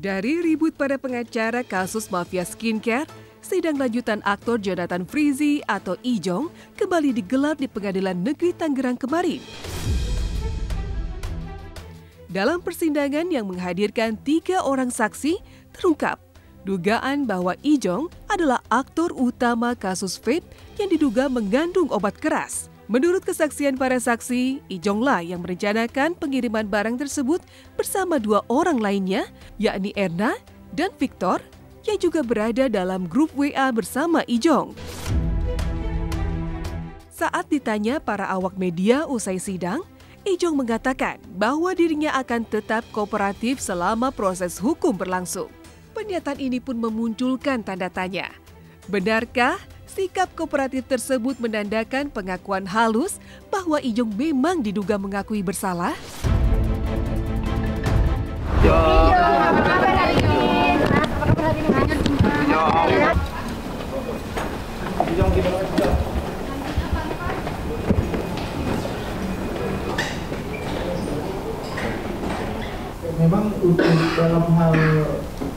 Dari ribut para pengacara kasus mafia skincare, sidang lanjutan aktor Jonathan Frizzy atau Ijong kembali digelar di Pengadilan Negeri Tangerang kemarin. Dalam persidangan yang menghadirkan 3 orang saksi, terungkap dugaan bahwa Ijong adalah aktor utama kasus vape yang diduga mengandung obat keras. Menurut kesaksian para saksi, Ijonglah yang merencanakan pengiriman barang tersebut bersama 2 orang lainnya, yakni Erna dan Victor, yang juga berada dalam grup WA bersama Ijong. Saat ditanya para awak media usai sidang, Ijong mengatakan bahwa dirinya akan tetap kooperatif selama proses hukum berlangsung. Pernyataan ini pun memunculkan tanda tanya. Benarkah sikap kooperatif tersebut menandakan pengakuan halus bahwa Ijong memang diduga mengakui bersalah? Memang untuk dalam hal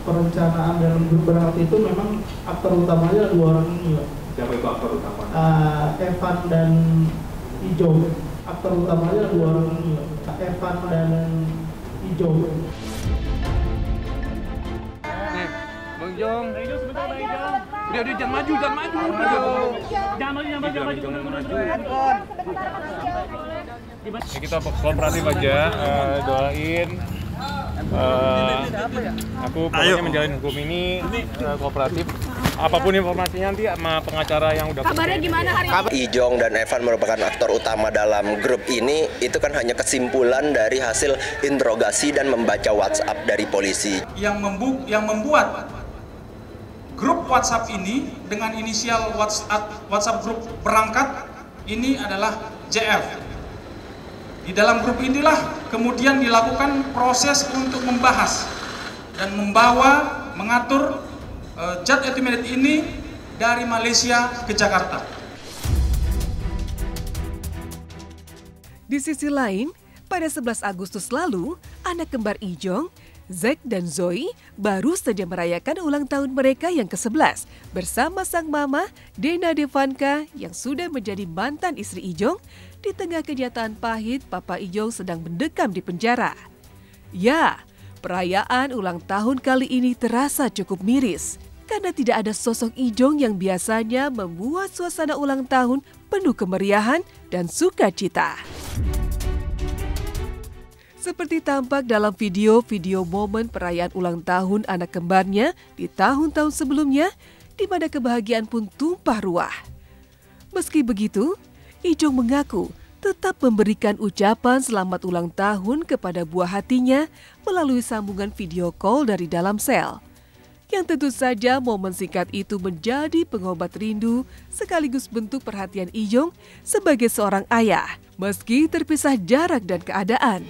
perencanaan dalam grup berarti itu memang aktor utamanya 2 orang ini ya. Siapa itu aktor utama? Evan dan Ijong. Aktor utamanya 2 orang ini ya. Evan dan Ijong. Nih, Bang Jong. Sebentar, Bang Ijong. Udah, jangan maju. Jangan maju. Ya, kita kooperatif aja, doain. Aku pokoknya menjalin hukum ini kooperatif. Apapun informasinya nanti sama pengacara yang udah. Kabarnya gimana hari ini? Ijong dan Evan merupakan aktor utama dalam grup ini. Itu kan hanya kesimpulan dari hasil interogasi dan membaca WhatsApp dari polisi. Yang membuat grup WhatsApp ini dengan inisial WhatsApp grup berangkat ini adalah JF. Di dalam grup inilah kemudian dilakukan proses untuk membahas dan mengatur zat etimeted ini dari Malaysia ke Jakarta. Di sisi lain, pada 11 Agustus lalu, anak kembar Ijong, Zack dan Zoe baru saja merayakan ulang tahun mereka yang ke-11 bersama sang mama, Dena Devanka, yang sudah menjadi mantan istri Ijong, di tengah kenyataan pahit Papa Ijong sedang mendekam di penjara. Ya, perayaan ulang tahun kali ini terasa cukup miris karena tidak ada sosok Ijong yang biasanya membuat suasana ulang tahun penuh kemeriahan dan sukacita. Seperti tampak dalam video-video momen perayaan ulang tahun anak kembarnya di tahun-tahun sebelumnya, di mana kebahagiaan pun tumpah ruah. Meski begitu, Ijong mengaku tetap memberikan ucapan selamat ulang tahun kepada buah hatinya melalui sambungan video call dari dalam sel. Yang tentu saja momen singkat itu menjadi pengobat rindu sekaligus bentuk perhatian Ijong sebagai seorang ayah, meski terpisah jarak dan keadaan.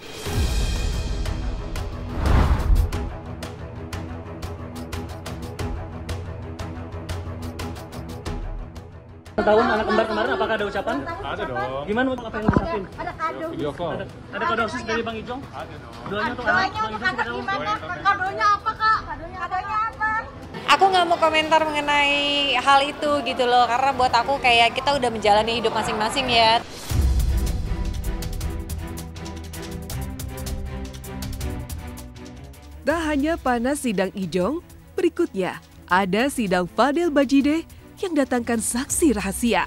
Tahun anak kembar kemarin apakah ada ucapan? Ada dong. Gimana apa yang diucapin? Ada kado. Video call. Ada kado khusus dari Bang Ijong? Ada dong. Doanya untuk Doanya anak untuk anak gimana? Kadonya apa, Kak? Kadonya apa? Aku nggak mau komentar mengenai hal itu gitu loh, karena buat aku kayak kita udah menjalani hidup masing-masing ya. Tak hanya panas sidang Ijong, berikutnya ada sidang Fadel Bajideh yang datangkan saksi rahasia.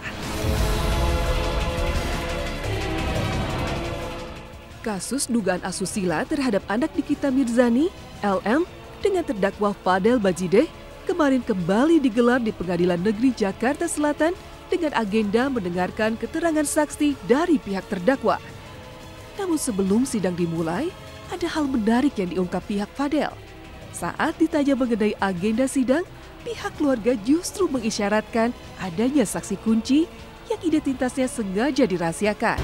Kasus dugaan asusila terhadap anak Nikita Mirzani, LM, dengan terdakwa Fadel Bajideh kemarin kembali digelar di Pengadilan Negeri Jakarta Selatan dengan agenda mendengarkan keterangan saksi dari pihak terdakwa. Namun sebelum sidang dimulai, ada hal menarik yang diungkap pihak Fadel. Saat ditanya mengenai agenda sidang, pihak keluarga justru mengisyaratkan adanya saksi kunci yang identitasnya sengaja dirahasiakan.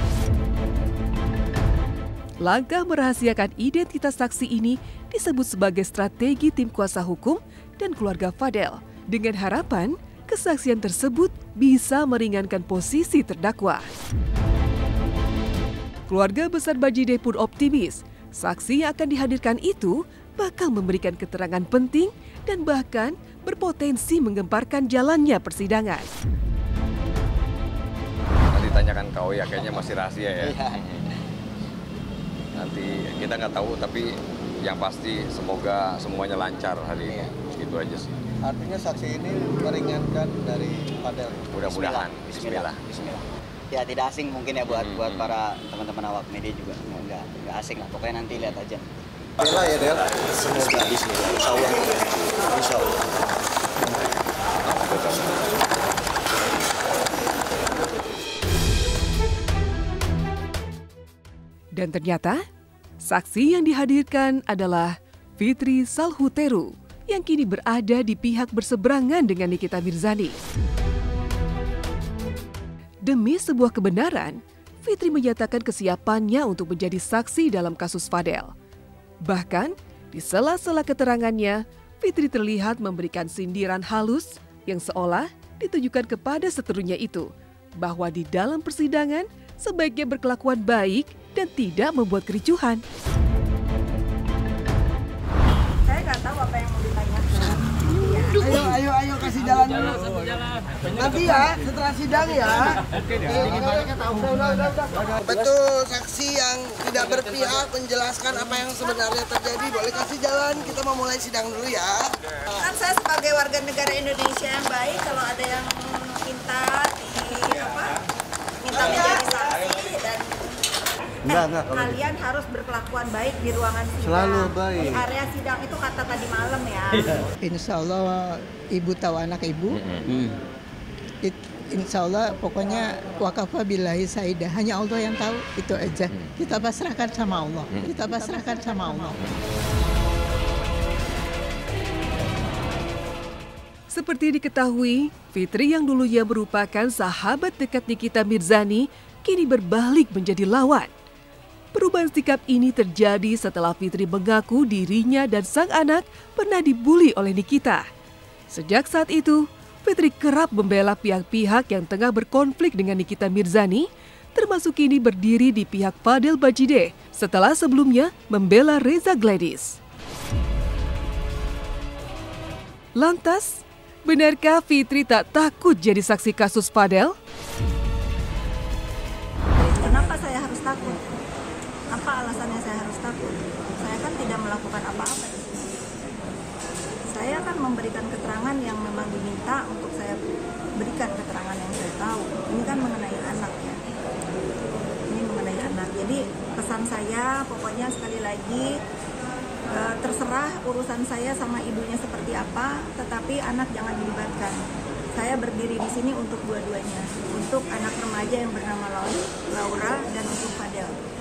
Langkah merahasiakan identitas saksi ini disebut sebagai strategi tim kuasa hukum dan keluarga Fadel, dengan harapan kesaksian tersebut bisa meringankan posisi terdakwa. Keluarga besar Bajideh pun optimis saksi yang akan dihadirkan itu bakal memberikan keterangan penting dan bahkan berpotensi menggemparkan jalannya persidangan. Nanti tanyakan kau ya, kayaknya masih rahasia ya. Nanti kita nggak tahu, tapi yang pasti semoga semuanya lancar hari ini. Gitu aja sih. Artinya saksi ini meringankan dari Fadel. Mudah-mudahan. Bismillah. Ya tidak asing mungkin ya buat para teman-teman awak media juga. Nggak asing lah. Pokoknya nanti lihat aja. Bela ya Del. Semoga bismillah. Insyaallah. Insyaallah. Dan ternyata, saksi yang dihadirkan adalah Fitri Salhuteru yang kini berada di pihak berseberangan dengan Nikita Mirzani. Demi sebuah kebenaran, Fitri menyatakan kesiapannya untuk menjadi saksi dalam kasus Fadel. Bahkan, di sela-sela keterangannya, Fitri terlihat memberikan sindiran halus yang seolah ditujukan kepada seterunya itu, bahwa di dalam persidangan sebaiknya berkelakuan baik dan tidak membuat kericuhan. Saya nggak tahu apa yang mau ditanyakan. Ayo kasih jalan dulu. Nanti ya setelah sidang ya. Betul, saksi yang tidak berpihak menjelaskan apa yang sebenarnya terjadi. Boleh kasih jalan, kita mau mulai sidang dulu ya. Kan saya sebagai warga negara Indonesia yang baik, kalau ada yang minta menjadi saksi dan kalian harus berkelakuan baik di ruangan sidang. Selalu baik. Di area sidang itu kata tadi malam ya. Insya Allah ibu tahu anak ibu. Insya Allah pokoknya wakafa billahi saidah. Hanya Allah yang tahu, itu aja. Kita pasrahkan sama Allah. Kita pasrahkan sama Allah. Seperti diketahui, Fitri yang dulunya merupakan sahabat dekat Nikita Mirzani kini berbalik menjadi lawan. Perubahan sikap ini terjadi setelah Fitri mengaku dirinya dan sang anak pernah dibully oleh Nikita. Sejak saat itu, Fitri kerap membela pihak-pihak yang tengah berkonflik dengan Nikita Mirzani, termasuk kini berdiri di pihak Fadel Bajideh setelah sebelumnya membela Reza Gladys. Lantas, benarkah Fitri tak takut jadi saksi kasus Fadel? Kenapa saya harus takut? Apa alasannya saya harus takut? Saya kan tidak melakukan apa-apa. Saya kan memberikan keterangan yang memang diminta untuk saya berikan keterangan yang saya tahu. Ini kan mengenai anak ya. Ini mengenai anak. Jadi pesan saya pokoknya sekali lagi, terserah urusan saya sama ibunya seperti apa, tetapi anak jangan dilibatkan. Saya berdiri di sini untuk dua-duanya, untuk anak remaja yang bernama Laura dan untuk Fadel.